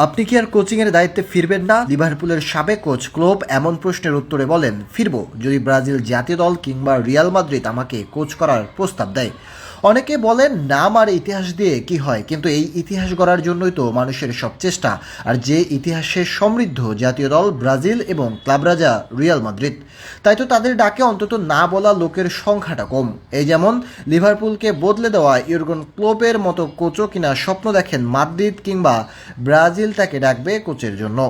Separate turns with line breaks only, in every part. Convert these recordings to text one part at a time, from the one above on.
আপনি কি আর কোচিংয়ের দায়িত্বে ফিরবেন না? লিভারপুলের সাবেক কোচ ক্লোপ এমন প্রশ্নের উত্তরে বলেন, ফিরবো যদি ব্রাজিল জাতীয় দল কিংবা রিয়াল মাদ্রিদ আমাকে কোচ করার প্রস্তাব দেয়। অনেকে বলেন নাম আর ইতিহাস দিয়ে কি হয়, কিন্তু এই ইতিহাস গড়ার জন্যই তো মানুষের সব চেষ্টা। আর যে ইতিহাসে সমৃদ্ধ জাতীয় দল ব্রাজিল এবং ক্লাব রাজা রিয়াল মাদ্রিদ, তাই তো তাদের ডাকে অন্তত না বলা লোকের সংখ্যাটা কম। এই যেমন লিভারপুলকে বদলে দেওয়া ইউর্গেন ক্লোপের মতো কোচও কিনা স্বপ্ন দেখেন মাদ্রিদ কিংবা ব্রাজিল তাকে ডাকবে কোচের জন্য।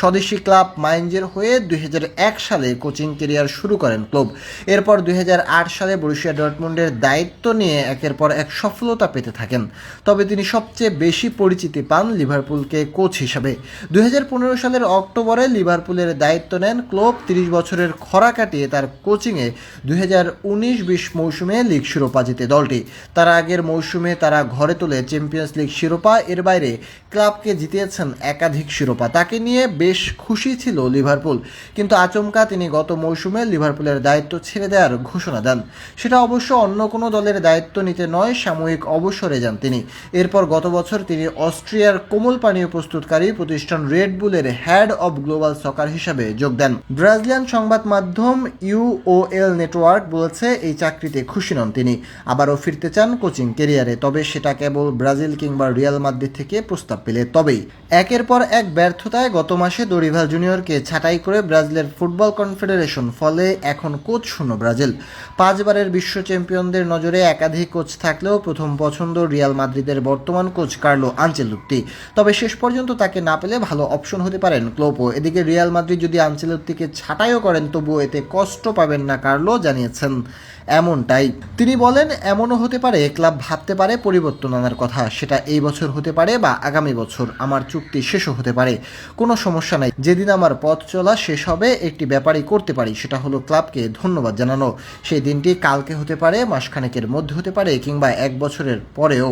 স্বদেশি ক্লাব মাইনজের হয়ে 2001 সালে কোচিং কেরিয়ার শুরু করেন ক্লোপ। এরপর 2008 সালে বরুসিয়া ডর্টমুন্ডের দায়িত্ব নিয়ে একের পর এক সফলতা পেতে থাকেন। তবে তিনি সবচেয়ে বেশি পরিচিতি পান লিভারপুলকে কোচ হিসাবে। 2015 সালের অক্টোবরে লিভারপুলের দায়িত্ব নেন ক্লোপ। 30 বছরের খরা কাটিয়ে তার কোচিংয়ে 2019-20 মৌসুমে লিগ শিরোপা জিতে দলটি। তার আগের মৌসুমে তারা ঘরে তোলে চ্যাম্পিয়ন্স লিগ শিরোপা। এর বাইরে ক্লাবকে জিতিয়েছেন একাধিক শিরোপা। তাকে নিয়ে বেশ খুশি ছিল লিভারপুল, কিন্তু আচমকা তিনি গত মৌসুমে লিভারপুলের দায়িত্ব ছেড়ে দেওয়ার ঘোষণা দেন। সেটা অবশ্য অন্য কোনো দলের দায়িত্ব নিতে নয়, সাময়িক অবসরে যান তিনি। এরপর গত বছর তিনি অস্ট্রিয়ার কোমল পানীয় প্রস্তুতকারী প্রতিষ্ঠান রেড বুলের হেড অব গ্লোবাল সকার হিসাবে যোগ দেন। ব্রাজিলিয়ান সংবাদ মাধ্যম ইউওএল নেটওয়ার্ক বলেছে এই চাকরিতে খুশি নন তিনি, আবারও ফিরতে চান কোচিং কেরিয়ারে, তবে সেটা কেবল ব্রাজিল কিংবা রিয়াল মাদ্রিদ থেকে প্রস্তাব পেলে তবেই। একের পর এক ব্যর্থতায় গত মাসে দরিভাল জুনিয়রকে ছাঁটাই করে ব্রাজিলের ফুটবল কনফেডারেশন, ফলে এখন কোচ শূন্য ব্রাজিল। 5 বারের বিশ্ব চ্যাম্পিয়নদের নজরে একাধিক কোচ থাকলেও প্রথম পছন্দ রিয়াল মাদ্রিদের বর্তমান কোচ কার্লো আনচেলত্তি। তবে শেষ পর্যন্ত তাকে না পেলে ভালো অপশন হতে পারেন ক্লোপো। এদিকে রিয়াল মাদ্রিদ যদি আনচেলত্তিকে ছাঁটাইও করেন তবুও এতে কষ্ট পাবেন না কার্লো, জানিয়েছেন এমনটাই। তিনি বলেন, এমনও হতে পারে ক্লাব ভাবতে পারে পরিবর্তন আনার কথা, সেটা এই বছর হতে পারে বা আগামী বছর। আমার চুক্তি শেষও হতে পারে, কোনো সমস্যা নাই। যেদিন আমার পথ চলা শেষ হবে একটি ব্যাপারই করতে পারি, সেটা হলো ক্লাবকে ধন্যবাদ জানানো। সেই দিনটি কালকে হতে পারে, মাসখানেকের মধ্যে হতে পারে, কিংবা 1 বছরের পরেও।